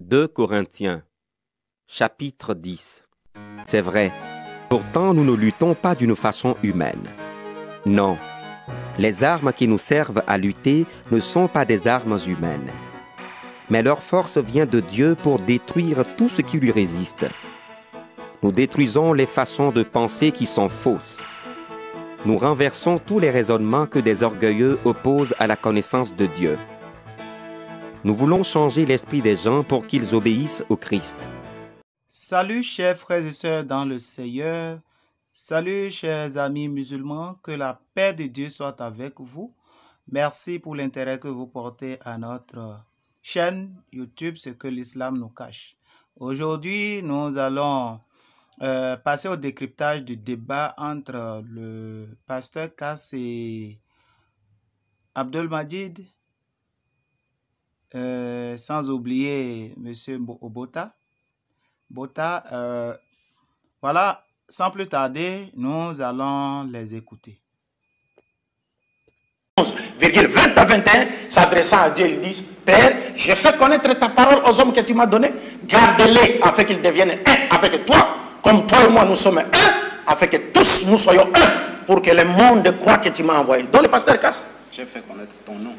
2 Corinthiens, chapitre 10. C'est vrai, pourtant nous ne luttons pas d'une façon humaine. Non, les armes qui nous servent à lutter ne sont pas des armes humaines. Mais leur force vient de Dieu pour détruire tout ce qui lui résiste. Nous détruisons les façons de penser qui sont fausses. Nous renversons tous les raisonnements que des orgueilleux opposent à la connaissance de Dieu. Nous voulons changer l'esprit des gens pour qu'ils obéissent au Christ. Salut chers frères et sœurs dans le Seigneur. Salut chers amis musulmans, que la paix de Dieu soit avec vous. Merci pour l'intérêt que vous portez à notre chaîne YouTube, ce que l'islam nous cache. Aujourd'hui, nous allons passer au décryptage du débat entre le pasteur Kass et Abdelmajid, sans oublier M. Obota. Voilà, sans plus tarder, nous allons les écouter. 20 à 21, s'adressant à Dieu, il dit: Père, j'ai fait connaître ta parole aux hommes que tu m'as donnés, garde-les afin qu'ils deviennent un avec toi, comme toi et moi nous sommes un, afin que tous nous soyons un, pour que le monde croit que tu m'as envoyé. Donc le pasteur Kass, j'ai fait connaître ton nom.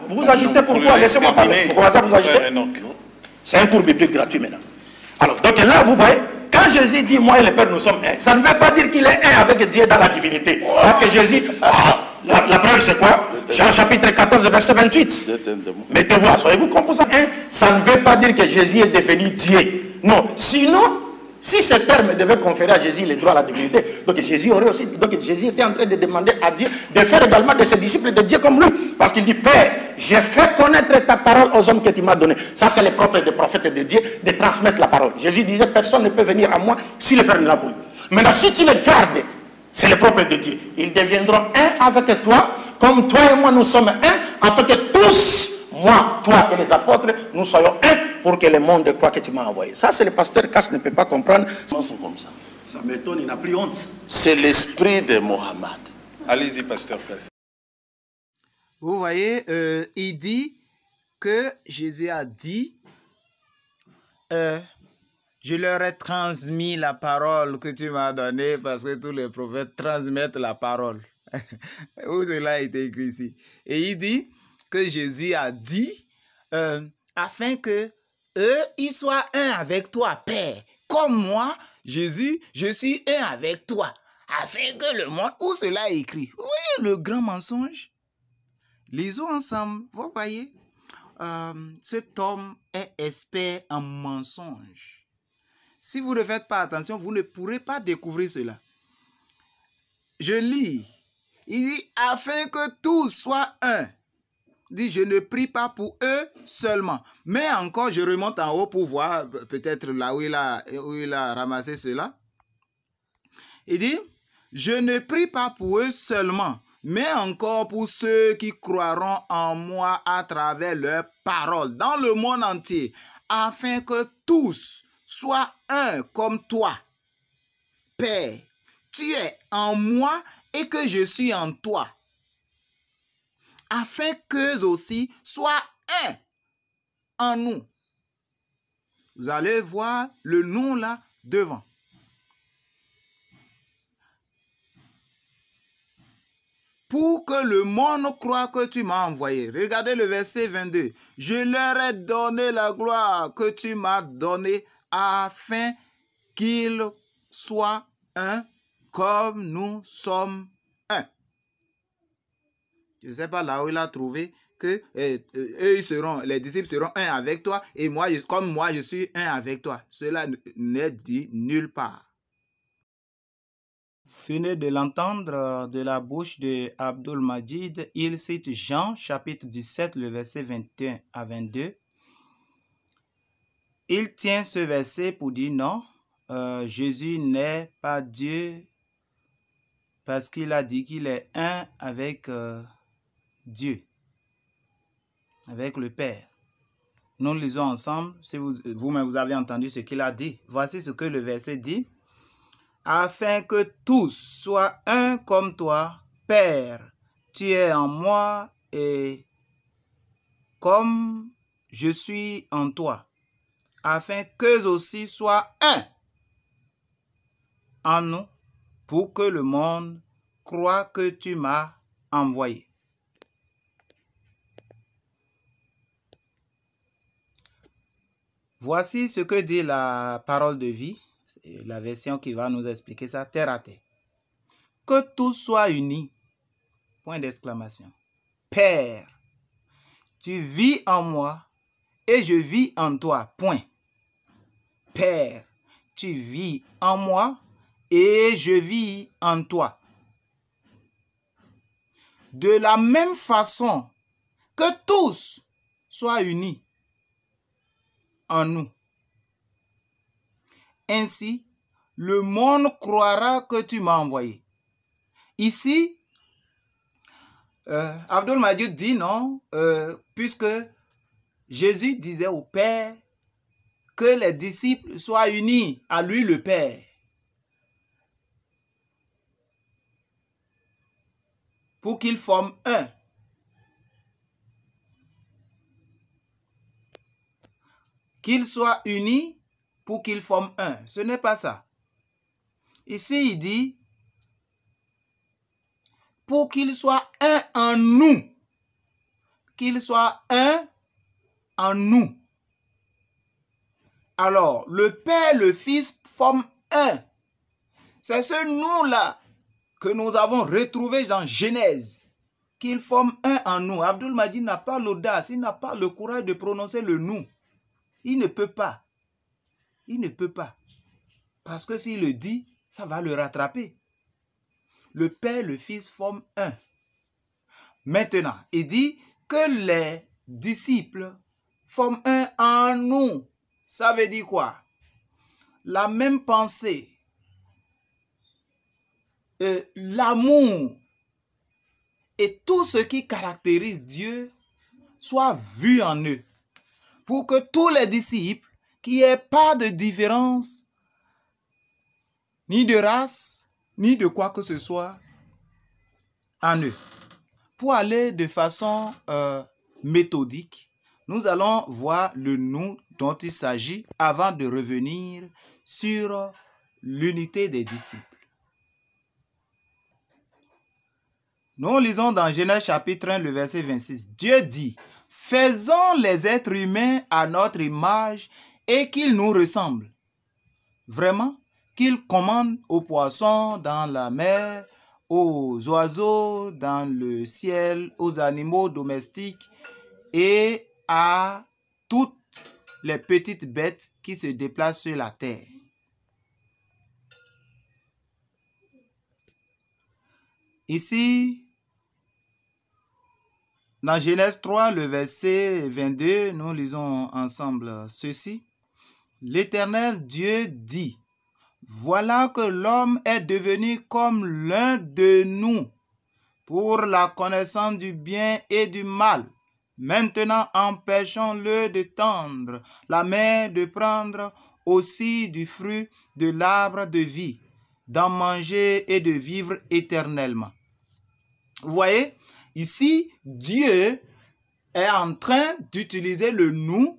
Vous agitez pourquoi? Laissez-moi parler. Vous commencez à vous agiter? C'est un cours biblique gratuit maintenant. Alors, donc là, vous voyez, quand Jésus dit moi et le Père nous sommes un, ça ne veut pas dire qu'il est un avec Dieu dans la divinité. Parce que Jésus, la preuve c'est quoi? Jean chapitre 14 verset 28. Mettez-vous, soyez-vous composants un. Ça ne veut pas dire que Jésus est devenu Dieu. Non, sinon, si ce terme devait conférer à Jésus les droits à la divinité, donc Jésus aurait aussi, donc Jésus était en train de demander à Dieu de faire également de ses disciples de Dieu comme lui. Parce qu'il dit: Père, j'ai fait connaître ta parole aux hommes que tu m'as donné. Ça, c'est le propre des prophètes de Dieu, de transmettre la parole. Jésus disait: personne ne peut venir à moi si le Père ne l'a voulu. Maintenant, si tu les gardes, c'est le propre de Dieu. Ils deviendront un avec toi, comme toi et moi nous sommes un, afin que tous, moi, toi et les apôtres, nous soyons un, pour que le monde croit que tu m'as envoyé. Ça, c'est le pasteur Kass ne peut pas comprendre. Ils sont comme ça. Ça m'étonne, il n'a plus honte. C'est l'esprit de Mohammed. Allez-y, pasteur Kass. Vous voyez, il dit que Jésus a dit, je leur ai transmis la parole que tu m'as donnée, parce que tous les prophètes transmettent la parole. Où cela a été écrit ici. Et il dit que Jésus a dit, afin que eux, ils soient un avec toi, Père. Comme moi, Jésus, je suis un avec toi. Afin que le monde, où cela est écrit. Oui, le grand mensonge. Lisons ensemble, vous voyez, cet homme est expert en mensonges. Si vous ne faites pas attention, vous ne pourrez pas découvrir cela. Je lis, il dit, afin que tous soient un. Il dit, je ne prie pas pour eux seulement. Mais encore, je remonte en haut pour voir peut-être là où il a ramassé cela. Il dit, je ne prie pas pour eux seulement, mais encore pour ceux qui croiront en moi à travers leurs paroles dans le monde entier, afin que tous soient un comme toi. Père, tu es en moi et que je suis en toi, afin qu'eux aussi soient un en nous. Vous allez voir le nom là devant. Pour que le monde croie que tu m'as envoyé. Regardez le verset 22. Je leur ai donné la gloire que tu m'as donnée, afin qu'ils soient un comme nous sommes un. Je ne sais pas là où il a trouvé que eux les disciples seront un avec toi, et moi, comme moi je suis un avec toi. Cela n'est dit nulle part. Vous venez de l'entendre de la bouche de Abdelmajid. Il cite Jean chapitre 17, le verset 21 à 22. Il tient ce verset pour dire non, Jésus n'est pas Dieu, parce qu'il a dit qu'il est un avec Dieu, avec le Père. Nous lisons ensemble, si vous-même vous avez entendu ce qu'il a dit. Voici ce que le verset dit. Afin que tous soient un comme toi, Père, tu es en moi et comme je suis en toi. afin qu'eux aussi soient un en nous, pour que le monde croie que tu m'as envoyé. Voici ce que dit la parole de vie, c'est la version qui va nous expliquer ça terre à terre. Que tous soient unis, point d'exclamation. Père, tu vis en moi et je vis en toi, point. Père, tu vis en moi et je vis en toi. De la même façon que tous soient unis en nous. Ainsi, le monde croira que tu m'as envoyé. Ici, Abdul Majid dit non, puisque Jésus disait au Père que les disciples soient unis à lui le Père. Pour qu'ils forment un. Qu'ils soient unis pour qu'ils forment un. Ce n'est pas ça. Ici, il dit pour qu'ils soient un en nous. Qu'ils soient un en nous. Alors, le Père, le Fils forment un. C'est ce nous-là que nous avons retrouvé dans Genèse. Qu'ils forment un en nous. Abdul Majid n'a pas l'audace, il n'a pas le courage de prononcer le nous. Il ne peut pas. Il ne peut pas. Parce que s'il le dit, ça va le rattraper. Le Père, le Fils forment un. Maintenant, il dit que les disciples forment un en nous. Ça veut dire quoi? La même pensée, l'amour et tout ce qui caractérise Dieu soit vu en eux. Pour que tous les disciples, qu'il n'y ait pas de différence, ni de race, ni de quoi que ce soit, en eux. Pour aller de façon méthodique, nous allons voir le nous dont il s'agit avant de revenir sur l'unité des disciples. Nous lisons dans Genèse chapitre 1, le verset 26. Dieu dit, « Faisons les êtres humains à notre image et qu'ils nous ressemblent. » Vraiment, qu'ils commandent aux poissons dans la mer, aux oiseaux dans le ciel, aux animaux domestiques et à toutes les petites bêtes qui se déplacent sur la terre. Ici, dans Genèse 3, le verset 22, nous lisons ensemble ceci. L'Éternel Dieu dit, « Voilà que l'homme est devenu comme l'un de nous pour la connaissance du bien et du mal. Maintenant, empêchons-le de tendre la main, de prendre aussi du fruit de l'arbre de vie, d'en manger et de vivre éternellement. » Vous voyez, ici, Dieu est en train d'utiliser le nous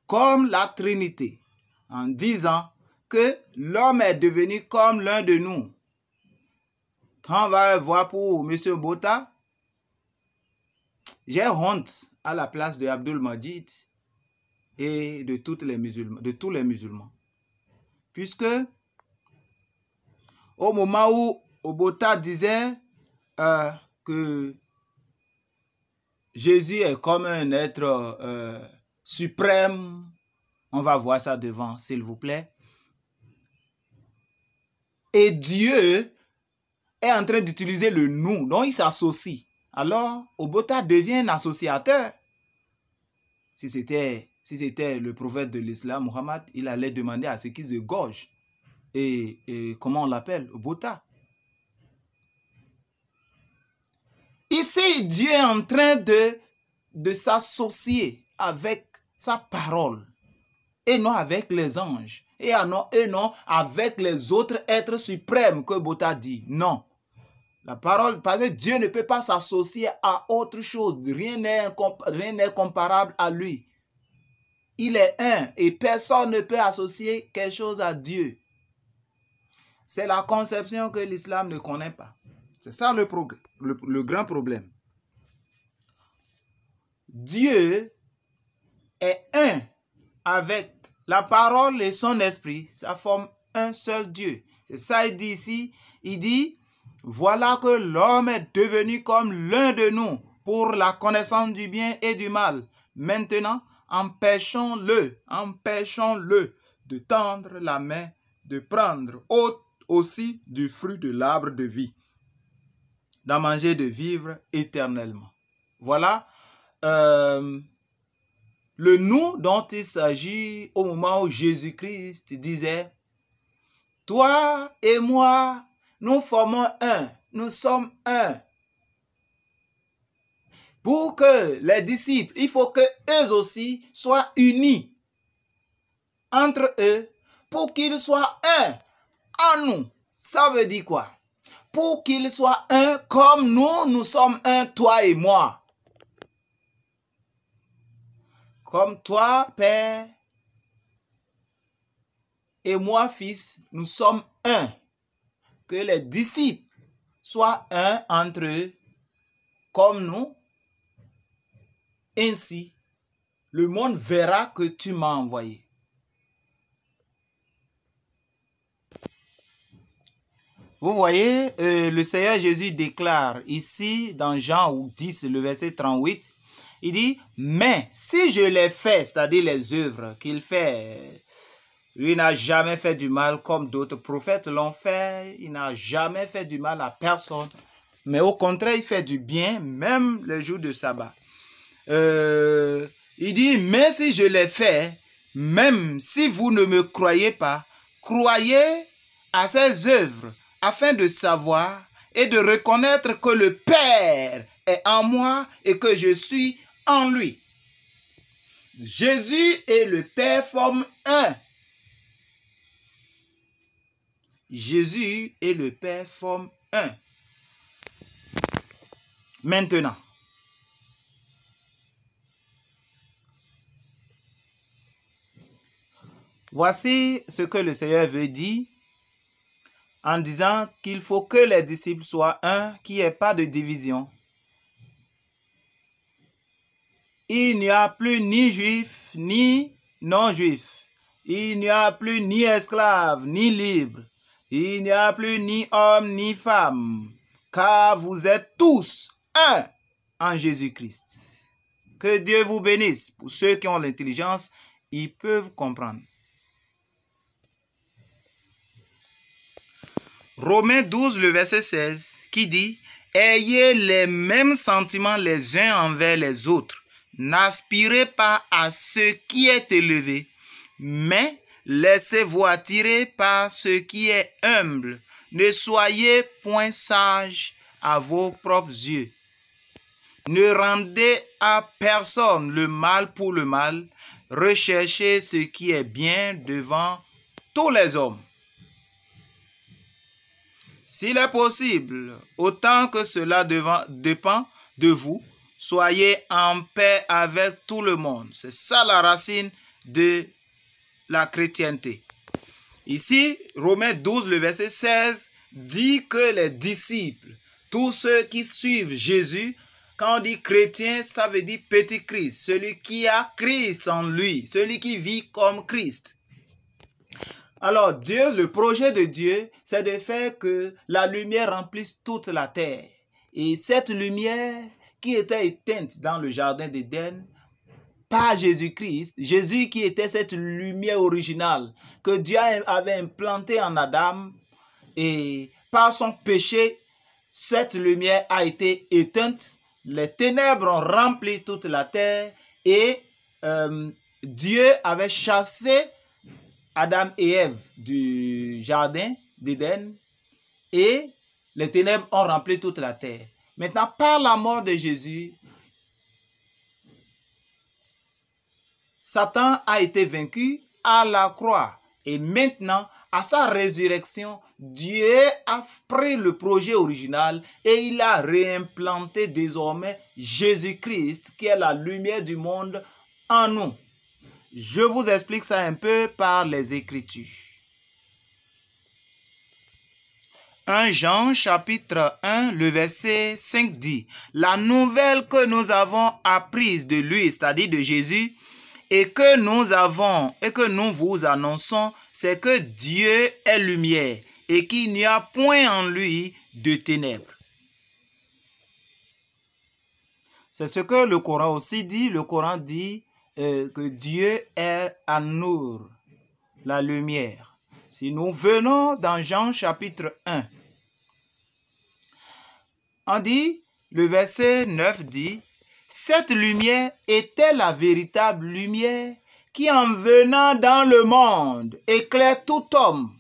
comme la Trinité, en disant que l'homme est devenu comme l'un de nous. Quand on va voir pour M. Bota, j'ai honte à la place de Abdul Majid et de tous les musulmans. Puisque au moment où Obota disait que Jésus est comme un être suprême, on va voir ça devant, s'il vous plaît. Et Dieu est en train d'utiliser le nous, donc il s'associe. Alors, Obota devient un associateur. Si c'était le prophète de l'islam, Mohammed, il allait demander à ce qu'il se gorge. Et comment on l'appelle? Obota. Ici, Dieu est en train de s'associer avec sa parole. Et non avec les anges. Et non avec les autres êtres suprêmes que Bota dit. Non. La parole, parce que Dieu ne peut pas s'associer à autre chose. Rien n'est comparable à lui. il est un et personne ne peut associer quelque chose à Dieu. C'est la conception que l'islam ne connaît pas. C'est ça le grand problème. Dieu est un avec la parole et son esprit. Ça forme un seul Dieu. C'est ça il dit ici. Il dit, voilà que l'homme est devenu comme l'un de nous pour la connaissance du bien et du mal. Maintenant, empêchons-le de tendre la main, de prendre aussi du fruit de l'arbre de vie, d'en manger, de vivre éternellement. Voilà le nous dont il s'agit au moment où Jésus-Christ disait, toi et moi, nous formons un, nous sommes un. Pour que les disciples, il faut que eux aussi soient unis entre eux pour qu'ils soient un en nous. Ça veut dire quoi? Pour qu'ils soient un comme nous sommes un, toi et moi. Comme toi, Père, et moi, Fils, nous sommes un. Que les disciples soient un entre eux, comme nous. Ainsi, le monde verra que tu m'as envoyé. Vous voyez, le Seigneur Jésus déclare ici, dans Jean 10, le verset 38, il dit, mais si je les fais, c'est-à-dire les œuvres qu'il fait, lui n'a jamais fait du mal comme d'autres prophètes l'ont fait, il n'a jamais fait du mal à personne, mais au contraire, il fait du bien, même le jour de sabbat. Il dit, mais si je les fais, même si vous ne me croyez pas, croyez à ces œuvres, afin de savoir et de reconnaître que le Père est en moi et que je suis en lui. Jésus et le Père forment un. Jésus et le Père forment un. Maintenant, voici ce que le Seigneur veut dire en disant qu'il faut que les disciples soient un, qu'il n'y ait pas de division. Il n'y a plus ni juif, ni non-juif. Il n'y a plus ni esclave, ni libre. Il n'y a plus ni homme, ni femme. Car vous êtes tous un en Jésus-Christ. Que Dieu vous bénisse. Pour ceux qui ont l'intelligence, ils peuvent comprendre. Romains 12, le verset 16, qui dit « Ayez les mêmes sentiments les uns envers les autres. N'aspirez pas à ce qui est élevé, mais laissez-vous attirer par ce qui est humble. Ne soyez point sages à vos propres yeux. Ne rendez à personne le mal pour le mal. Recherchez ce qui est bien devant tous les hommes. » S'il est possible, autant que cela dépend de vous, soyez en paix avec tout le monde. C'est ça la racine de la chrétienté. Ici, Romains 12, le verset 16, dit que les disciples, tous ceux qui suivent Jésus, quand on dit chrétien, ça veut dire petit Christ, celui qui a Christ en lui, celui qui vit comme Christ. Alors Dieu, le projet de Dieu, c'est de faire que la lumière remplisse toute la terre. Et cette lumière qui était éteinte dans le jardin d'Éden par Jésus-Christ, Jésus qui était cette lumière originale que Dieu avait implantée en Adam, et par son péché, cette lumière a été éteinte, les ténèbres ont rempli toute la terre et Dieu avait chassé Adam et Ève du jardin d'Éden et les ténèbres ont rempli toute la terre. Maintenant, par la mort de Jésus, Satan a été vaincu à la croix. Et maintenant, à sa résurrection, Dieu a pris le projet original et il a réimplanté désormais Jésus-Christ, qui est la lumière du monde, en nous. Je vous explique ça un peu par les Écritures. 1 Jean chapitre 1, le verset 5 dit, « La nouvelle que nous avons apprise de lui, c'est-à-dire de Jésus, et que nous vous annonçons, c'est que Dieu est lumière et qu'il n'y a point en lui de ténèbres. » C'est ce que le Coran aussi dit. Le Coran dit que Dieu est An-Nur, la lumière. Si nous venons dans Jean chapitre 1, on dit, le verset 9 dit, « Cette lumière était la véritable lumière qui, en venant dans le monde, éclaire tout homme. »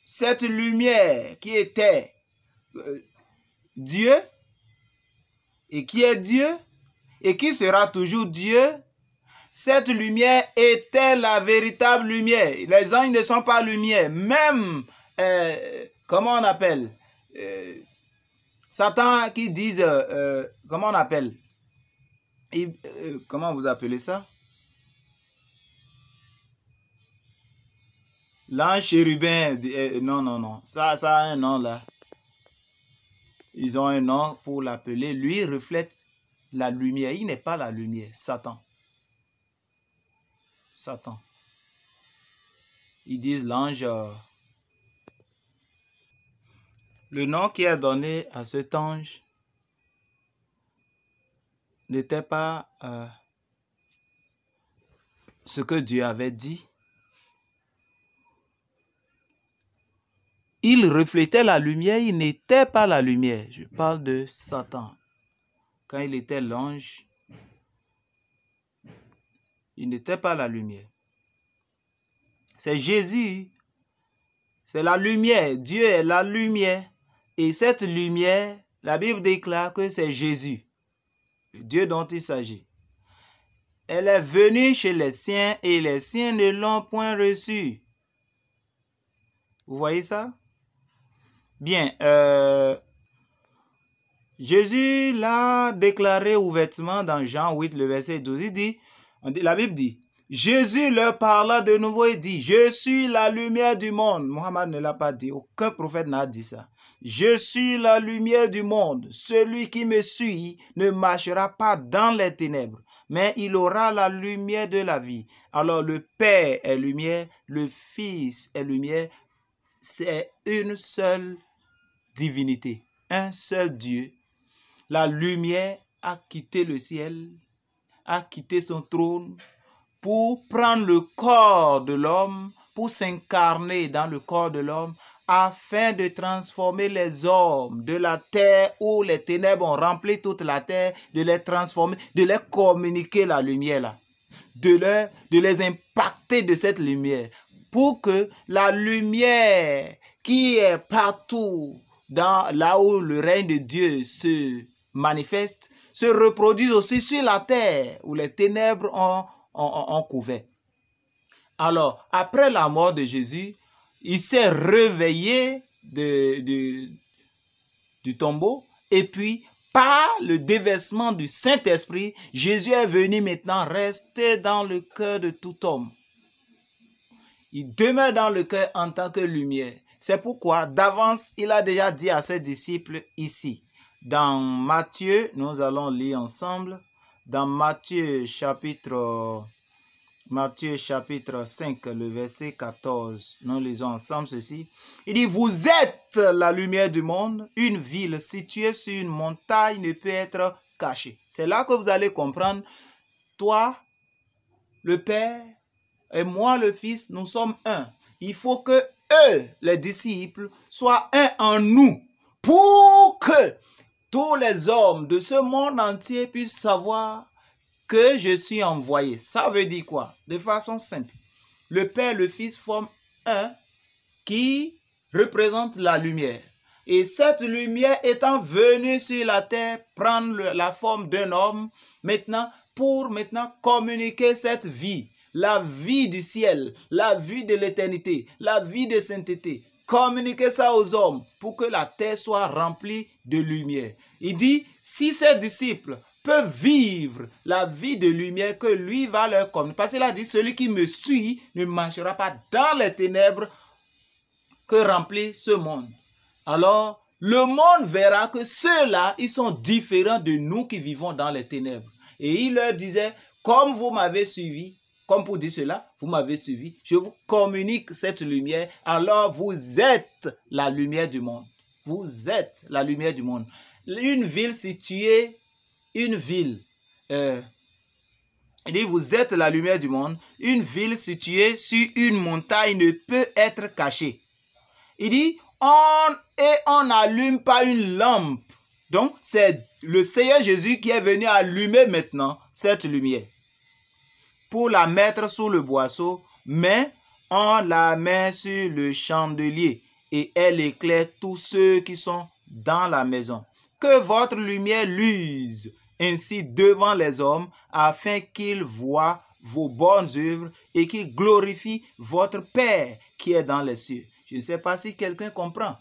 Cette lumière qui était Dieu, et qui est Dieu, et qui sera toujours Dieu, cette lumière était la véritable lumière. Les anges ne sont pas lumière. Même, comment on appelle Satan qui disent, comment on appelle comment vous appelez ça? L'ange chérubin, non, ça a un nom là. Ils ont un nom pour l'appeler. Lui reflète la lumière. Il n'est pas la lumière, Satan. Satan. Ils disent l'ange. Le nom qui est donné à cet ange n'était pas ce que Dieu avait dit. Il reflétait la lumière, il n'était pas la lumière. Je parle de Satan. Quand il était l'ange, il n'était pas la lumière. C'est Jésus, c'est la lumière. Dieu est la lumière. Et cette lumière, la Bible déclare que c'est Jésus, le Dieu dont il s'agit. Elle est venue chez les siens et les siens ne l'ont point reçue. Vous voyez ça? Bien, Jésus l'a déclaré ouvertement dans Jean 8, le verset 12. Il dit, la Bible dit, Jésus leur parla de nouveau et dit, « Je suis la lumière du monde. » Mohammed ne l'a pas dit, aucun prophète n'a dit ça. « Je suis la lumière du monde. Celui qui me suit ne marchera pas dans les ténèbres, mais il aura la lumière de la vie. » Alors le Père est lumière, le Fils est lumière. C'est une seule divinité, un seul Dieu. La lumière a quitté le ciel, a quitté son trône pour prendre le corps de l'homme, pour s'incarner dans le corps de l'homme, afin de transformer les hommes de la terre où les ténèbres ont rempli toute la terre, de les transformer, de les communiquer la lumière là, de les impacter de cette lumière, pour que la lumière qui est partout, là où le règne de Dieu se manifeste, se reproduise aussi sur la terre où les ténèbres ont couvert. Alors, après la mort de Jésus, il s'est réveillé du tombeau et puis, par le déversement du Saint-Esprit, Jésus est venu maintenant rester dans le cœur de tout homme. Il demeure dans le cœur en tant que lumière. C'est pourquoi, d'avance, il a déjà dit à ses disciples ici. Dans Matthieu, nous allons lire ensemble. Dans Matthieu chapitre 5, le verset 14, nous lisons ensemble ceci. Il dit, « Vous êtes la lumière du monde. Une ville située sur une montagne ne peut être cachée. » C'est là que vous allez comprendre. Toi, le Père, et moi, le Fils, nous sommes un. Il faut que eux, les disciples, soient un en nous pour que tous les hommes de ce monde entier puissent savoir que je suis envoyé. Ça veut dire quoi? De façon simple. Le Père et le Fils forment un qui représente la lumière. Et cette lumière étant venue sur la terre, prendre la forme d'un homme, pour communiquer cette vie. La vie du ciel, la vie de l'éternité, la vie de sainteté. Communiquer ça aux hommes pour que la terre soit remplie de lumière. Il dit, si ces disciples peuvent vivre la vie de lumière que lui va leur communiquer. Parce qu'il a dit, celui qui me suit ne marchera pas dans les ténèbres que remplit ce monde. Alors, le monde verra que ceux-là, ils sont différents de nous qui vivons dans les ténèbres. Et il leur disait, comme vous m'avez suivi, comme pour dire cela, vous m'avez suivi, je vous communique cette lumière, alors vous êtes la lumière du monde. Vous êtes la lumière du monde. Une ville située, il dit, vous êtes la lumière du monde. Une ville située sur une montagne ne peut être cachée. Il dit, on n'allume pas une lampe. Donc, c'est le Seigneur Jésus qui est venu allumer maintenant cette lumière pour la mettre sous le boisseau, mais on la met sur le chandelier et elle éclaire tous ceux qui sont dans la maison. Que votre lumière luise ainsi devant les hommes, afin qu'ils voient vos bonnes œuvres et qu'ils glorifient votre Père qui est dans les cieux. Je ne sais pas si quelqu'un comprend.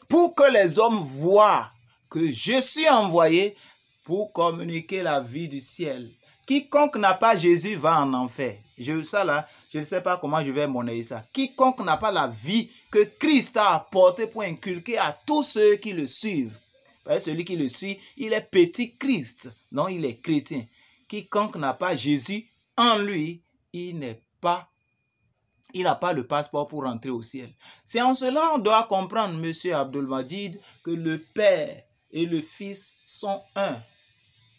Pour que les hommes voient que je suis envoyé pour communiquer la vie du ciel. Quiconque n'a pas Jésus va en enfer. Je ne sais pas comment je vais monnayer ça. Quiconque n'a pas la vie que Christ a apportée pour inculquer à tous ceux qui le suivent. Celui qui le suit, il est petit Christ. Non, il est chrétien. Quiconque n'a pas Jésus en lui, il n'a pas le passeport pour entrer au ciel. C'est en cela on doit comprendre, monsieur Abdul-Majid, que le Père et le Fils sont un.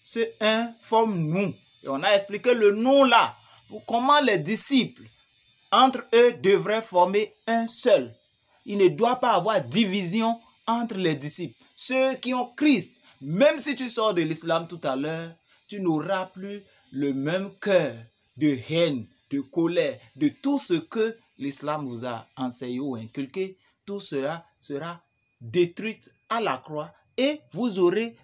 Ce un forme nous. Et on a expliqué le nous là. Pour comment les disciples, entre eux, devraient former un seul. Il ne doit pas avoir division entre les disciples. Ceux qui ont Christ, même si tu sors de l'islam tout à l'heure, tu n'auras plus le même cœur de haine, de colère, de tout ce que l'islam vous a enseigné ou inculqué. Tout cela sera détruit à la croix et vous aurez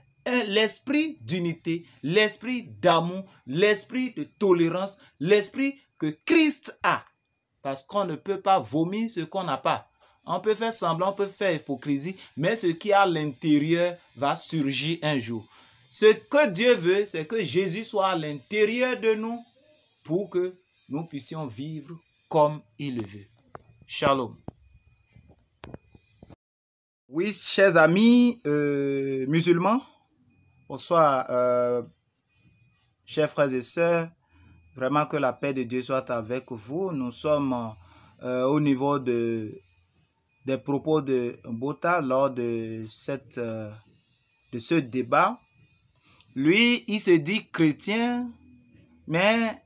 l'esprit d'unité, l'esprit d'amour, l'esprit de tolérance, l'esprit que Christ a. Parce qu'on ne peut pas vomir ce qu'on n'a pas. On peut faire semblant, on peut faire hypocrisie, mais ce qui est à l'intérieur va surgir un jour. Ce que Dieu veut, c'est que Jésus soit à l'intérieur de nous pour que nous puissions vivre comme il le veut. Shalom. Oui, chers amis musulmans, bonsoir, chers frères et sœurs, vraiment que la paix de Dieu soit avec vous. Nous sommes au niveau des propos de Mbota lors de ce débat. Lui, il se dit chrétien, mais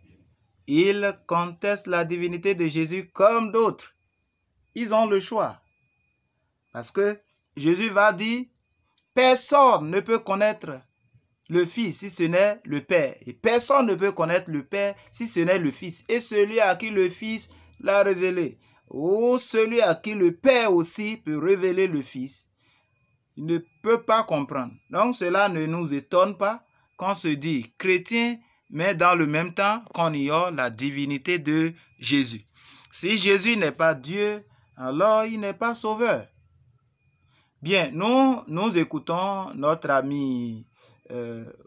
il conteste la divinité de Jésus comme d'autres. Ils ont le choix. Parce que Jésus va dire, personne ne peut connaître le Fils si ce n'est le Père. Et personne ne peut connaître le Père si ce n'est le Fils. Et celui à qui le Fils l'a révélé. Ou celui à qui le Père aussi peut révéler le Fils. Il ne peut pas comprendre. Donc cela ne nous étonne pas qu'on se dit chrétien, mais dans le même temps qu'on ignore la divinité de Jésus. Si Jésus n'est pas Dieu, alors il n'est pas sauveur. Bien, nous écoutons notre ami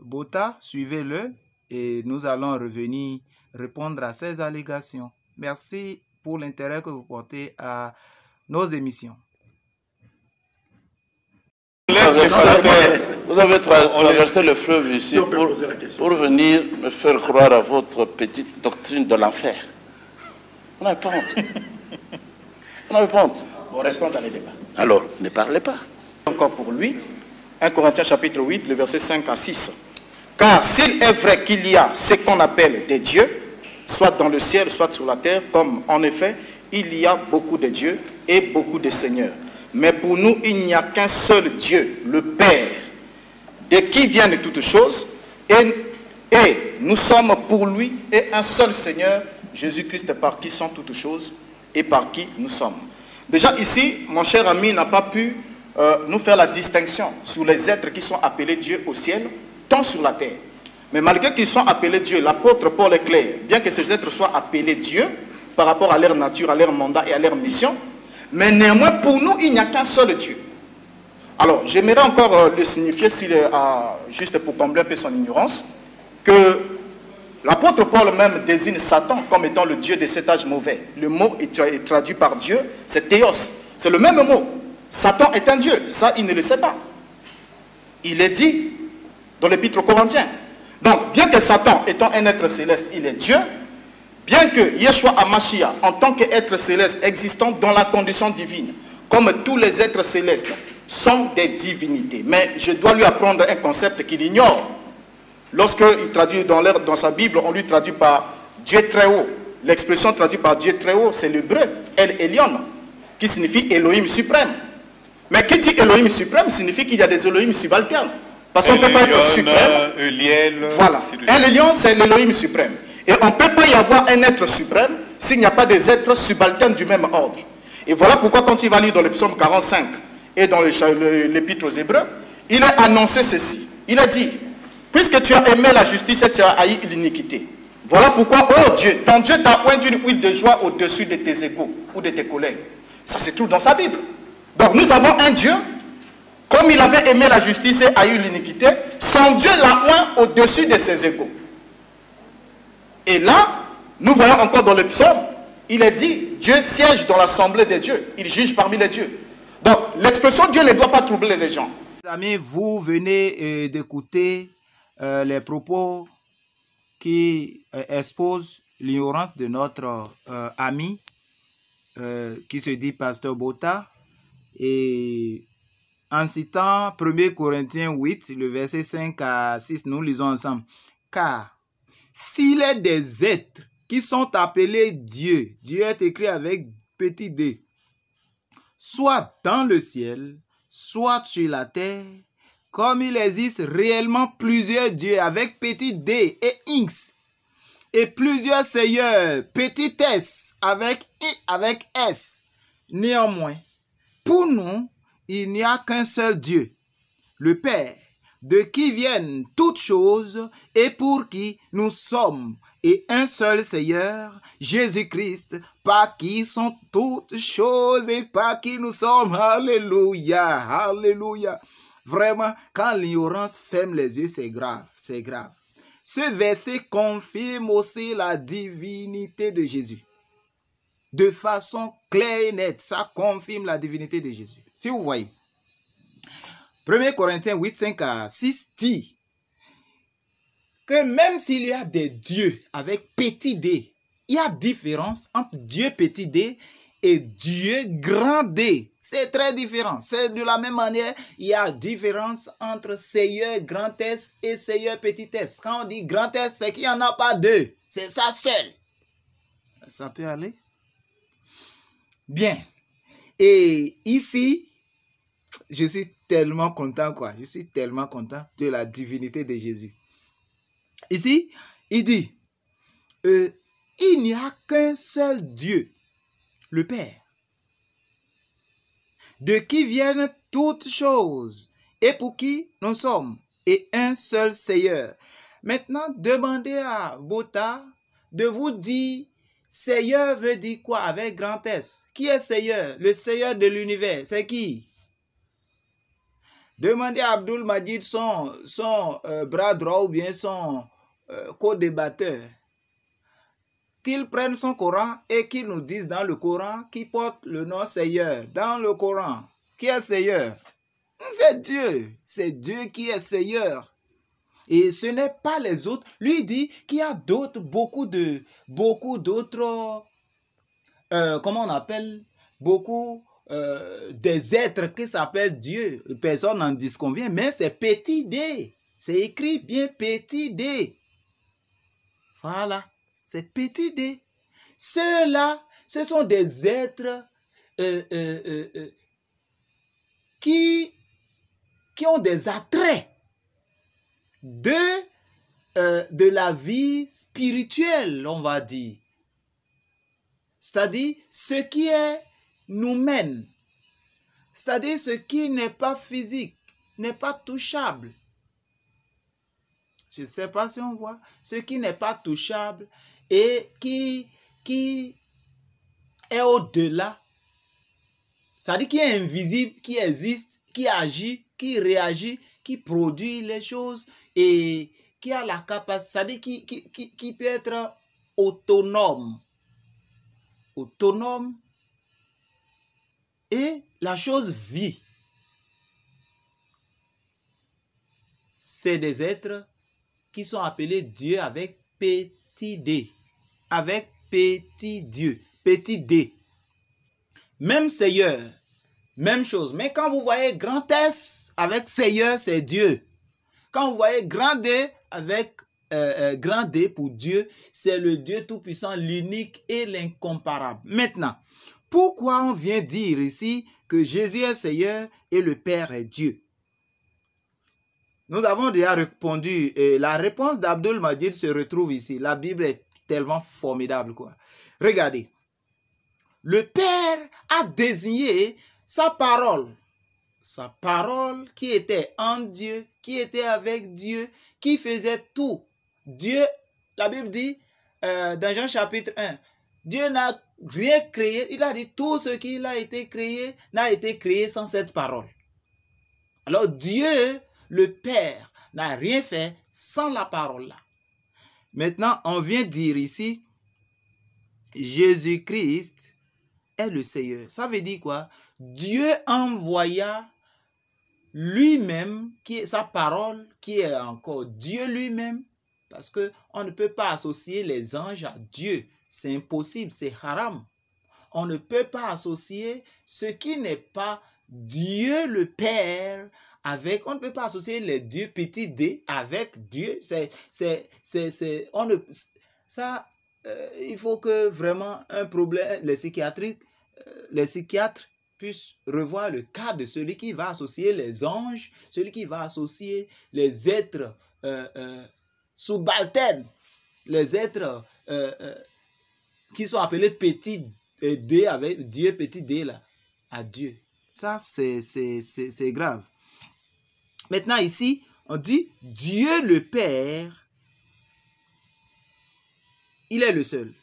Bota, suivez-le et nous allons revenir répondre à ces allégations. Merci pour l'intérêt que vous portez à nos émissions. Vous avez traversé le fleuve ici pour venir me faire croire à votre petite doctrine de l'enfer. On n'avait pas honte. On n'avait pas honte. Bon, restons dans les débats. Alors, ne parlez pas. Encore pour lui, 1 Corinthiens chapitre 8, le verset 5 à 6. Car s'il est vrai qu'il y a ce qu'on appelle des dieux, soit dans le ciel, soit sur la terre, comme en effet, il y a beaucoup de dieux et beaucoup de seigneurs. Mais pour nous, il n'y a qu'un seul Dieu, le Père, de qui viennent toutes choses, et nous sommes pour lui, et un seul Seigneur, Jésus-Christ, par qui sont toutes choses, et par qui nous sommes. Déjà ici, mon cher ami n'a pas pu nous faire la distinction sur les êtres qui sont appelés Dieu au ciel, tant sur la terre. Mais malgré qu'ils sont appelés Dieu, l'apôtre Paul est clair, bien que ces êtres soient appelés Dieu, par rapport à leur nature, à leur mandat et à leur mission, mais néanmoins, pour nous, il n'y a qu'un seul Dieu. Alors, j'aimerais encore le signifier, juste pour combler un peu son ignorance, que l'apôtre Paul même désigne Satan comme étant le Dieu de cet âge mauvais. Le mot est traduit par Dieu, c'est théos. C'est le même mot. Satan est un Dieu, ça il ne le sait pas. Il est dit dans l'épître aux Corinthiens. Donc, bien que Satan étant un être céleste, il est Dieu, bien que Yeshua HaMashiach, en tant qu'être céleste existant dans la condition divine, comme tous les êtres célestes, sont des divinités. Mais je dois lui apprendre un concept qu'il ignore. Lorsqu'il traduit dans sa Bible, on lui traduit par Dieu très haut. L'expression traduite par Dieu très haut, c'est l'hébreu, El Elyon, qui signifie Elohim suprême. Mais qui dit Elohim suprême signifie qu'il y a des Elohim subalternes. Parce qu'on ne peut pas être suprême. Voilà. El Elyon, c'est l'Elohim suprême. Et on ne peut pas y avoir un être suprême s'il n'y a pas des êtres subalternes du même ordre. Et voilà pourquoi quand il va lire dans le psaume 45 et dans l'épître aux Hébreux, il a annoncé ceci. Il a dit, puisque tu as aimé la justice et tu as haï l'iniquité, voilà pourquoi, oh Dieu, ton Dieu t'a oint d'une huile de joie au-dessus de tes égaux ou de tes collègues. Ça se trouve dans sa Bible. Donc nous avons un Dieu, comme il avait aimé la justice et haï l'iniquité, son Dieu l'a oint au-dessus de ses égaux. Et là, nous voyons encore dans le psaume, il est dit, Dieu siège dans l'assemblée des dieux, il juge parmi les dieux. Donc l'expression Dieu ne doit pas troubler les gens. Amis, vous venez d'écouter les propos qui exposent l'ignorance de notre ami qui se dit Pasteur Bota. Et en citant 1 Corinthiens 8, le verset 5 à 6, nous lisons ensemble. Car s'il est des êtres qui sont appelés Dieu, Dieu est écrit avec petit d, soit dans le ciel, soit sur la terre, comme il existe réellement plusieurs dieux avec petit d et x, et plusieurs seigneurs, petit s avec i avec s. Néanmoins, pour nous, il n'y a qu'un seul Dieu, le Père, de qui viennent toutes choses et pour qui nous sommes, et un seul Seigneur, Jésus-Christ, par qui sont toutes choses et par qui nous sommes. Alléluia, alléluia. Vraiment, quand l'ignorance ferme les yeux, c'est grave, c'est grave. Ce verset confirme aussi la divinité de Jésus. De façon claire et nette, ça confirme la divinité de Jésus. Si vous voyez, 1 Corinthiens 8, 5 à 6 dit que même s'il y a des dieux avec petit d, il y a différence entre Dieu petit d et Dieu grand d. C'est très différent. C'est de la même manière, il y a différence entre Seigneur grand S et Seigneur petit s. Quand on dit grand S, c'est qu'il n'y en a pas deux. C'est ça seul. Ça peut aller? Bien. Et ici, je suis tellement content, quoi. Je suis tellement content de la divinité de Jésus. Ici, il dit, il n'y a qu'un seul Dieu, le Père, de qui viennent toutes choses et pour qui nous sommes, et un seul Seigneur. Maintenant, demandez à Bota de vous dire, Seigneur veut dire quoi avec grand S? Qui est Seigneur? Le Seigneur de l'univers, c'est qui? Demandez à Abdul Majid son bras droit ou bien son co-débatteur. Qu'il prenne son Coran et qu'il nous dise dans le Coran qui porte le nom Seigneur. Dans le Coran, qui est Seigneur? C'est Dieu. C'est Dieu qui est Seigneur. Et ce n'est pas les autres. Lui dit qu'il y a d'autres, beaucoup d'autres, comment on appelle, des êtres qui s'appellent Dieu. Personne n'en disconvient, mais c'est petit d. C'est écrit bien petit d. Voilà, c'est petit d. Ceux-là, ce sont des êtres qui ont des attraits de la vie spirituelle, on va dire. C'est-à-dire, ce qui est nous mène. C'est-à-dire, ce qui n'est pas physique, n'est pas touchable. Je ne sais pas si on voit. Ce qui n'est pas touchable et qui est au-delà. C'est-à-dire qui est invisible, qui existe qui agit, qui réagit, qui produit les choses et qui a la capacité, c'est-à-dire qui peut être autonome. Autonome et la chose vit. C'est des êtres qui sont appelés Dieu avec petit d. Avec petit Dieu, petit d. Même Seigneur, même chose. Mais quand vous voyez grand S avec Seigneur, c'est Dieu. Quand vous voyez grand D avec grand D pour Dieu, c'est le Dieu tout-puissant, l'unique et l'incomparable. Maintenant, pourquoi on vient dire ici que Jésus est Seigneur et le Père est Dieu? Nous avons déjà répondu et la réponse d'Abdul Majid se retrouve ici. La Bible est tellement formidable, quoi. Regardez. Le Père a désigné sa parole qui était en Dieu, qui était avec Dieu, qui faisait tout. Dieu, la Bible dit dans Jean chapitre 1, Dieu n'a rien créé. Il a dit tout ce qui a été créé n'a été créé sans cette parole. Alors Dieu, le Père, n'a rien fait sans la parole là. Maintenant, on vient dire ici, Jésus-Christ est le Seigneur. Ça veut dire quoi? Dieu envoya lui-même, qui est sa parole, qui est encore Dieu lui-même, parce qu'on ne peut pas associer les anges à Dieu. C'est impossible, c'est haram. On ne peut pas associer ce qui n'est pas Dieu le Père avec, on ne peut pas associer les dieux petit d avec Dieu. Il faut que vraiment un problème, les psychiatres puissent revoir le cas de celui qui va associer les anges, celui qui va associer les êtres subalternes, les êtres qui sont appelés petit d avec Dieu, petit d là, à Dieu. Ça, c'est grave. Maintenant ici, on dit Dieu le Père, il est le seul.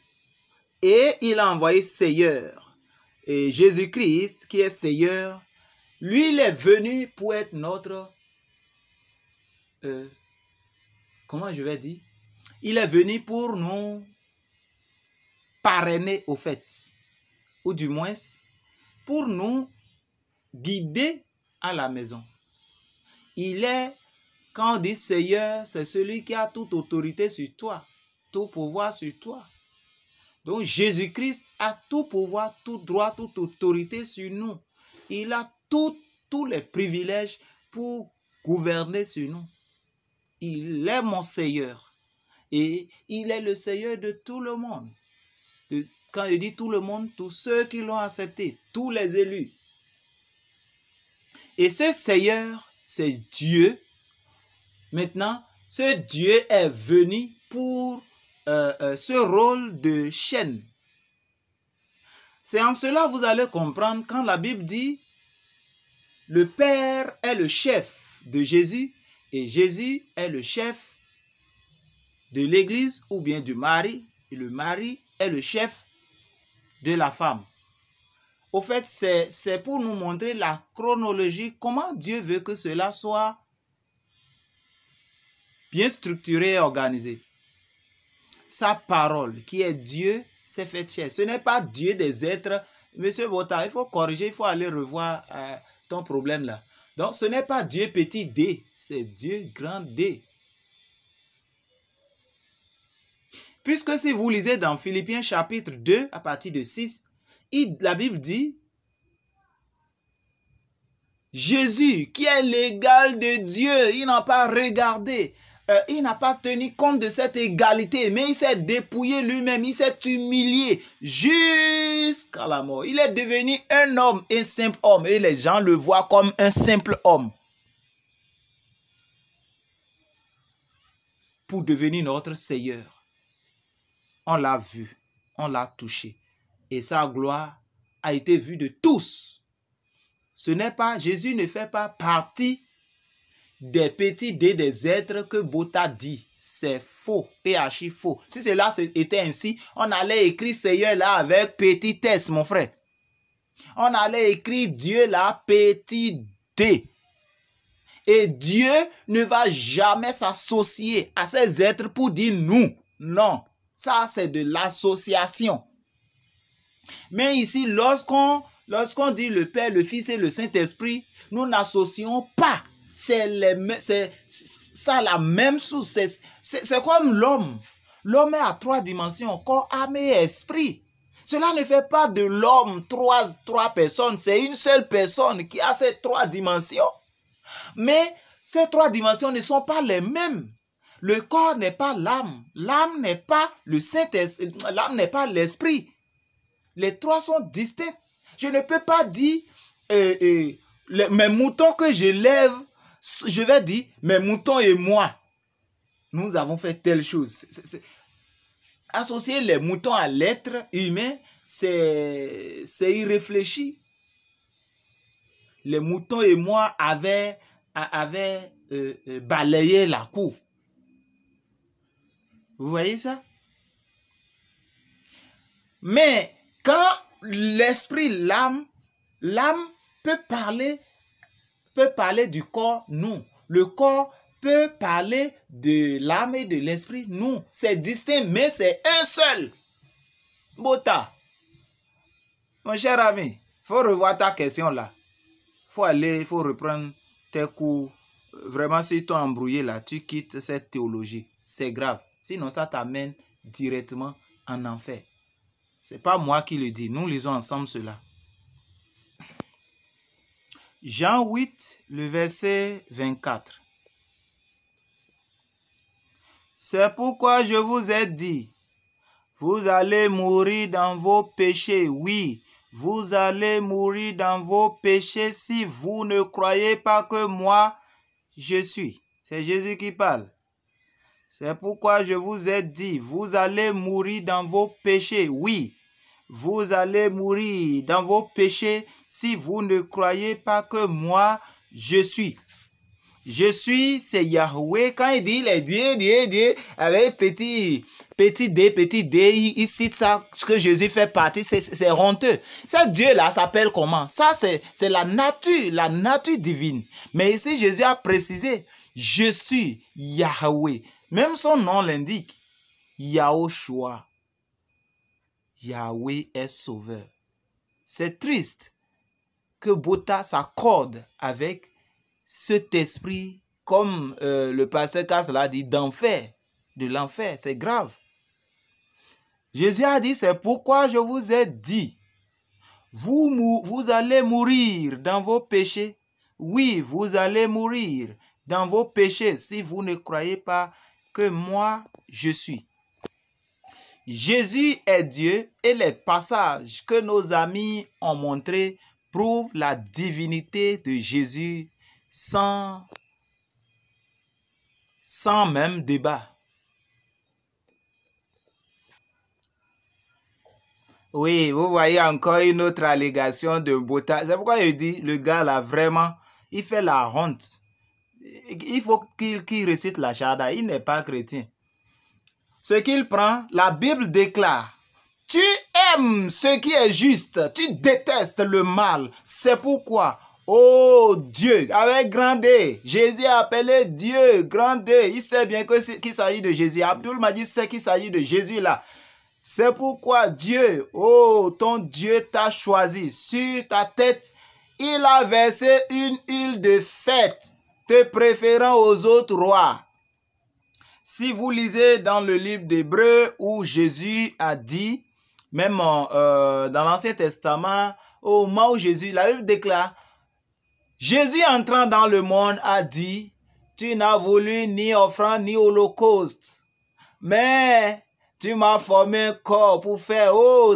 Et il a envoyé Seigneur. Et Jésus-Christ, qui est Seigneur, lui, il est venu pour être notre... comment je vais dire? Il est venu pour nous parrainer au fait. Ou du moins, pour nous guider à la maison. Il est, quand on dit Seigneur, c'est celui qui a toute autorité sur toi, tout pouvoir sur toi. Donc Jésus-Christ a tout pouvoir, tout droit, toute autorité sur nous. Il a tous les privilèges pour gouverner sur nous. Il est mon Seigneur. Et il est le Seigneur de tout le monde. Quand je dis tout le monde, tous ceux qui l'ont accepté, tous les élus. Et ce Seigneur, c'est Dieu. Maintenant, ce Dieu est venu pour ce rôle de chaîne. C'est en cela que vous allez comprendre quand la Bible dit le Père est le chef de Jésus et Jésus est le chef de l'Église ou bien du mari et le mari est le chef de la femme. Au fait, c'est pour nous montrer la chronologie, comment Dieu veut que cela soit bien structuré et organisé. Sa parole, qui est Dieu, s'est fait chair. Ce n'est pas Dieu des êtres. Monsieur Botta, il faut corriger, il faut aller revoir ton problème là. Donc, ce n'est pas Dieu petit d, c'est Dieu grand D. Puisque si vous lisez dans Philippiens chapitre 2, à partir de 6, la Bible dit Jésus, qui est l'égal de Dieu, il n'a pas regardé, il n'a pas tenu compte de cette égalité, mais il s'est dépouillé lui-même, il s'est humilié jusqu'à la mort. Il est devenu un homme, un simple homme, et les gens le voient comme un simple homme. Pour devenir notre Seigneur. On l'a vu, on l'a touché. Et sa gloire a été vue de tous. Ce n'est pas, Jésus ne fait pas partie des petits dés des êtres que Botta dit. C'est faux et archi faux. Si cela était ainsi, on allait écrire Seigneur là avec petit s, mon frère. On allait écrire Dieu là petit l'humanité. Et Dieu ne va jamais s'associer à ces êtres pour dire nous. Non, ça c'est de l'association. Mais ici, lorsqu'on dit le Père, le Fils et le Saint-Esprit, nous n'associons pas. C'est ça la même chose. C'est comme l'homme. L'homme est à 3 dimensions, corps, âme et esprit. Cela ne fait pas de l'homme trois personnes. C'est une seule personne qui a ces 3 dimensions. Mais ces 3 dimensions ne sont pas les mêmes. Le corps n'est pas l'âme. L'âme n'est pas le Saint-Esprit. L'âme n'est pas l'esprit. Les 3 sont distincts. Je ne peux pas dire mes moutons que je lève, je vais dire mes moutons et moi. Nous avons fait telle chose. Associer les moutons à l'être humain, c'est irréfléchi. Les moutons et moi avaient balayé la cour. Vous voyez ça? Mais quand l'esprit, l'âme peut parler du corps, nous. Le corps peut parler de l'âme et de l'esprit, nous. C'est distinct, mais c'est un seul. Bota, mon cher ami, il faut revoir ta question là. Il faut reprendre tes cours. Vraiment, si tu es embrouillé là, tu quittes cette théologie. C'est grave. Sinon, ça t'amène directement en enfer. C'est pas moi qui le dis. Nous lisons ensemble cela. Jean 8, le verset 24. C'est pourquoi je vous ai dit, vous allez mourir dans vos péchés. Oui, vous allez mourir dans vos péchés si vous ne croyez pas que moi, je suis. C'est Jésus qui parle. C'est pourquoi je vous ai dit, vous allez mourir dans vos péchés. Oui, vous allez mourir dans vos péchés si vous ne croyez pas que moi, je suis. Je suis, c'est Yahweh. Quand il dit les Dieu, avec petit d, il cite ça, ce que Jésus fait partie, c'est honteux. Ce Dieu-là s'appelle comment? Ça, c'est la nature divine. Mais ici, Jésus a précisé, je suis Yahweh. Même son nom l'indique, Yahushua. Yahweh est sauveur. C'est triste que Bota s'accorde avec cet esprit, comme le pasteur Cass l'a dit, d'enfer, de l'enfer. C'est grave. Jésus a dit, c'est pourquoi je vous ai dit, vous allez mourir dans vos péchés. Oui, vous allez mourir dans vos péchés si vous ne croyez pas que moi, je suis. Jésus est Dieu et les passages que nos amis ont montrés prouvent la divinité de Jésus sans même débat. Oui, vous voyez encore une autre allégation de Bota. C'est pourquoi je dis, le gars là, vraiment, il fait la honte. Il faut qu'il récite la Shahada. Il n'est pas chrétien. Ce qu'il prend, la Bible déclare, tu aimes ce qui est juste, tu détestes le mal. C'est pourquoi, oh Dieu, avec grand D, Jésus a appelé Dieu, grand D. Il sait bien qu'il s'agit de Jésus. Abdul m'a dit, c'est qu'il s'agit de Jésus là. C'est pourquoi Dieu, oh ton Dieu t'a choisi. Sur ta tête, il a versé une huile de fête, te préférant aux autres rois. Si vous lisez dans le livre d'Hébreux où Jésus a dit, même dans l'Ancien Testament, au moment où Jésus, la Bible déclare, Jésus entrant dans le monde a dit, tu n'as voulu ni offrande ni holocauste, mais tu m'as formé un corps pour faire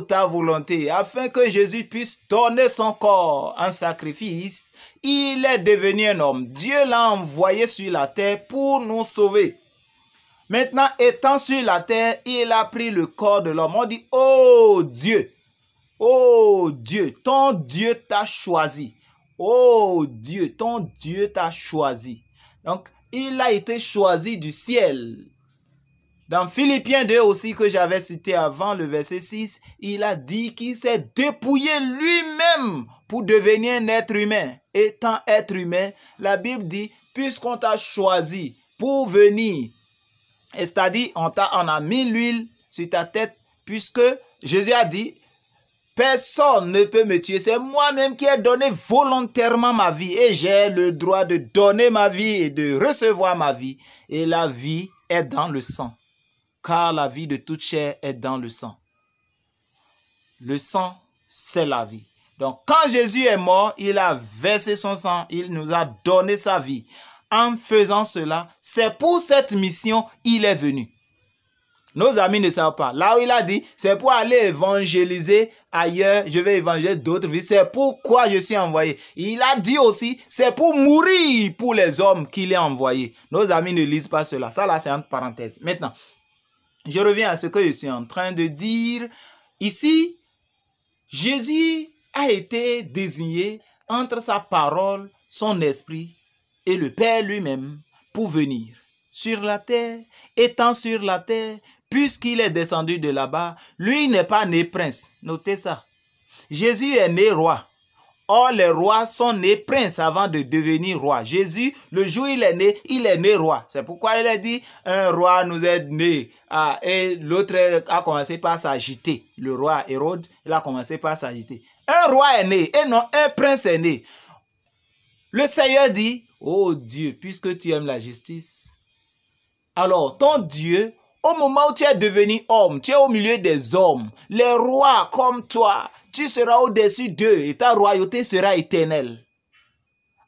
ta volonté, afin que Jésus puisse donner son corps en sacrifice. Il est devenu un homme. Dieu l'a envoyé sur la terre pour nous sauver. Maintenant, étant sur la terre, il a pris le corps de l'homme. On dit, oh Dieu, ton Dieu t'a choisi. Oh Dieu, ton Dieu t'a choisi. Donc, il a été choisi du ciel. Dans Philippiens 2 aussi, que j'avais cité avant, le verset 6, il a dit qu'il s'est dépouillé lui-même pour devenir un être humain. Étant être humain, la Bible dit, puisqu'on t'a choisi pour venir, c'est-à-dire on a mis l'huile sur ta tête, puisque Jésus a dit, personne ne peut me tuer, c'est moi-même qui ai donné volontairement ma vie et j'ai le droit de donner ma vie et de recevoir ma vie. Et la vie est dans le sang, car la vie de toute chair est dans le sang. Le sang, c'est la vie. Donc, quand Jésus est mort, il a versé son sang, il nous a donné sa vie. En faisant cela, c'est pour cette mission qu'il est venu. Nos amis ne savent pas. Là où il a dit, c'est pour aller évangéliser ailleurs, je vais évangéliser d'autres vies. C'est pourquoi je suis envoyé. Il a dit aussi, c'est pour mourir pour les hommes qu'il est envoyé. Nos amis ne lisent pas cela. Ça là, c'est entre parenthèses. Maintenant, je reviens à ce que je suis en train de dire. Ici, Jésus a été désigné entre sa parole, son esprit et le Père lui-même pour venir sur la terre, étant sur la terre, puisqu'il est descendu de là-bas, lui n'est pas né prince. Notez ça. Jésus est né roi. Or, les rois sont nés princes avant de devenir roi. Jésus, le jour où il est né roi. C'est pourquoi il a dit, un roi nous est né. Et l'autre a commencé par s'agiter. Le roi Hérode, il a commencé par s'agiter. Un roi est né, et non un prince est né. Le Seigneur dit, oh Dieu, puisque tu aimes la justice, alors ton Dieu, au moment où tu es devenu homme, tu es au milieu des hommes, les rois comme toi, tu seras au-dessus d'eux et ta royauté sera éternelle.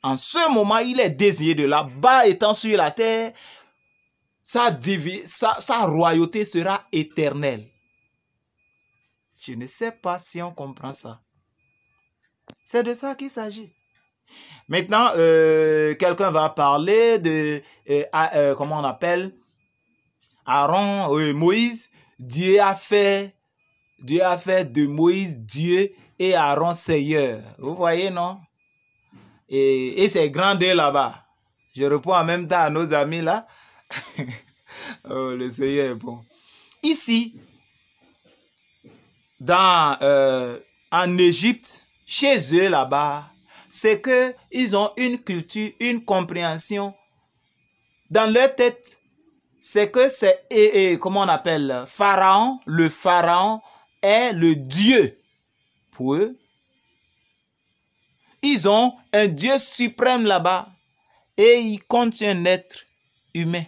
En ce moment, il est désigné de là-bas étant sur la terre, sa royauté sera éternelle. Je ne sais pas si on comprend ça. C'est de ça qu'il s'agit. Maintenant, quelqu'un va parler de, comment on appelle, Aaron, Moïse. Dieu a fait de Moïse Dieu et Aaron Seigneur. Vous voyez, non? Et c'est grand Dieu là-bas. Je réponds en même temps à nos amis là. Oh, le Seigneur est bon. Ici, en Égypte, chez eux là-bas, c'est que ils ont une culture, une compréhension. Dans leur tête, c'est que c'est, comment on appelle, Pharaon, le Pharaon est le Dieu. Pour eux, ils ont un Dieu suprême là-bas et il contient un être humain.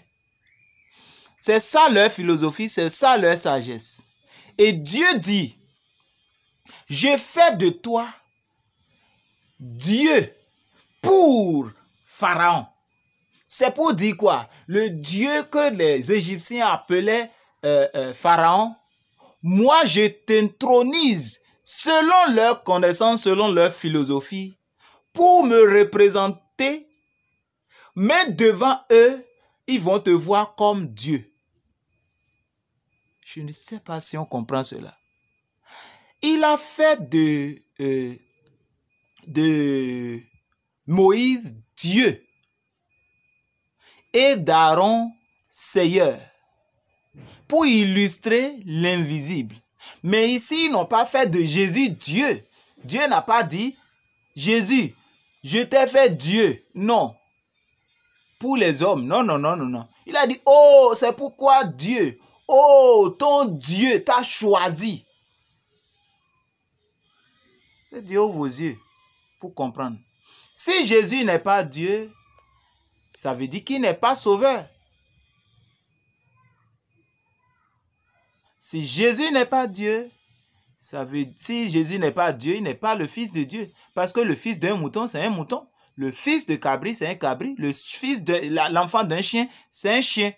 C'est ça leur philosophie, c'est ça leur sagesse. Et Dieu dit, je fais de toi Dieu pour Pharaon. C'est pour dire quoi? Le Dieu que les Égyptiens appelaient Pharaon, moi je t'intronise selon leur connaissance, selon leur philosophie, pour me représenter, mais devant eux, ils vont te voir comme Dieu. Je ne sais pas si on comprend cela. Il a fait de Moïse Dieu et d'Aaron Seigneur pour illustrer l'invisible. Mais ici, ils n'ont pas fait de Jésus Dieu. Dieu n'a pas dit, Jésus, je t'ai fait Dieu. Non. Pour les hommes, non, non, non, non, non. Il a dit, oh, c'est pourquoi Dieu, oh, ton Dieu t'a choisi. Dieu ouvre vos yeux pour comprendre. Si Jésus n'est pas Dieu, ça veut dire qu'il n'est pas sauveur. Si Jésus n'est pas Dieu, si Jésus n'est pas Dieu, il n'est pas le Fils de Dieu. Parce que le fils d'un mouton, c'est un mouton. Le fils de cabri, c'est un cabri. Le fils de l'enfant d'un chien, c'est un chien.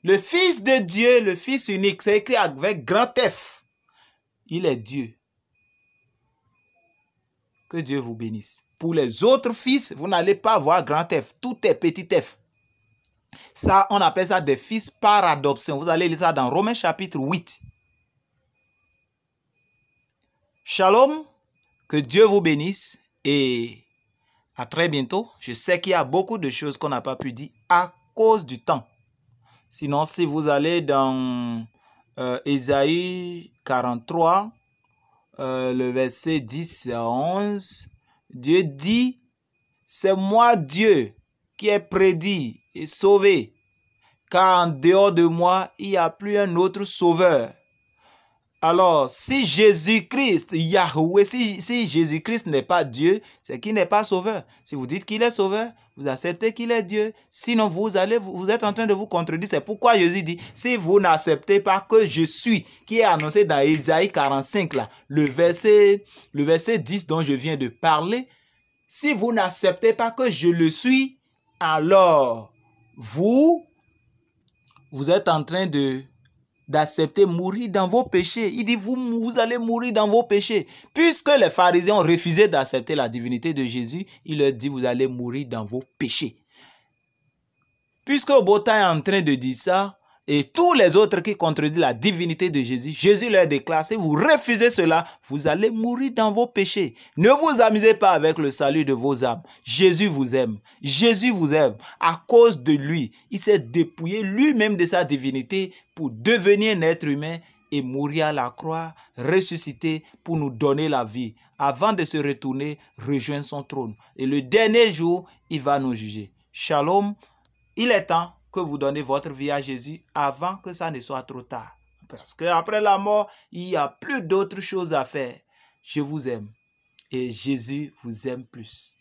Le Fils de Dieu, le Fils unique, c'est écrit avec grand F. Il est Dieu. Que Dieu vous bénisse. Pour les autres fils, vous n'allez pas voir grand F. Tout est petit f. Ça, on appelle ça des fils par adoption. Vous allez lire ça dans Romains chapitre 8. Shalom. Que Dieu vous bénisse et à très bientôt. Je sais qu'il y a beaucoup de choses qu'on n'a pas pu dire à cause du temps. Sinon, si vous allez dans Ésaïe 43, le verset 10 à 11, Dieu dit, c'est moi Dieu qui ai prédit et sauvé, car en dehors de moi, il n'y a plus un autre sauveur. Alors, si Jésus-Christ, Yahweh, si Jésus-Christ n'est pas Dieu, c'est qu'il n'est pas sauveur. Si vous dites qu'il est sauveur, vous acceptez qu'il est Dieu. Sinon, vous êtes en train de vous contredire. C'est pourquoi Jésus dit, si vous n'acceptez pas que je suis, qui est annoncé dans Ésaïe 45, là, le verset 10 dont je viens de parler, si vous n'acceptez pas que je le suis, alors vous êtes en train d'accepter mourir dans vos péchés. Il dit, vous allez mourir dans vos péchés. Puisque les pharisiens ont refusé d'accepter la divinité de Jésus, il leur dit, vous allez mourir dans vos péchés. Puisque Botin est en train de dire ça, et tous les autres qui contredisent la divinité de Jésus, Jésus leur déclare, si vous refusez cela, vous allez mourir dans vos péchés. Ne vous amusez pas avec le salut de vos âmes. Jésus vous aime. Jésus vous aime. À cause de lui, il s'est dépouillé lui-même de sa divinité pour devenir un être humain et mourir à la croix, ressusciter pour nous donner la vie, avant de se retourner, rejoindre son trône. Et le dernier jour, il va nous juger. Shalom, il est temps que vous donnez votre vie à Jésus avant que ça ne soit trop tard. Parce qu'après la mort, il n'y a plus d'autres choses à faire. Je vous aime et Jésus vous aime plus.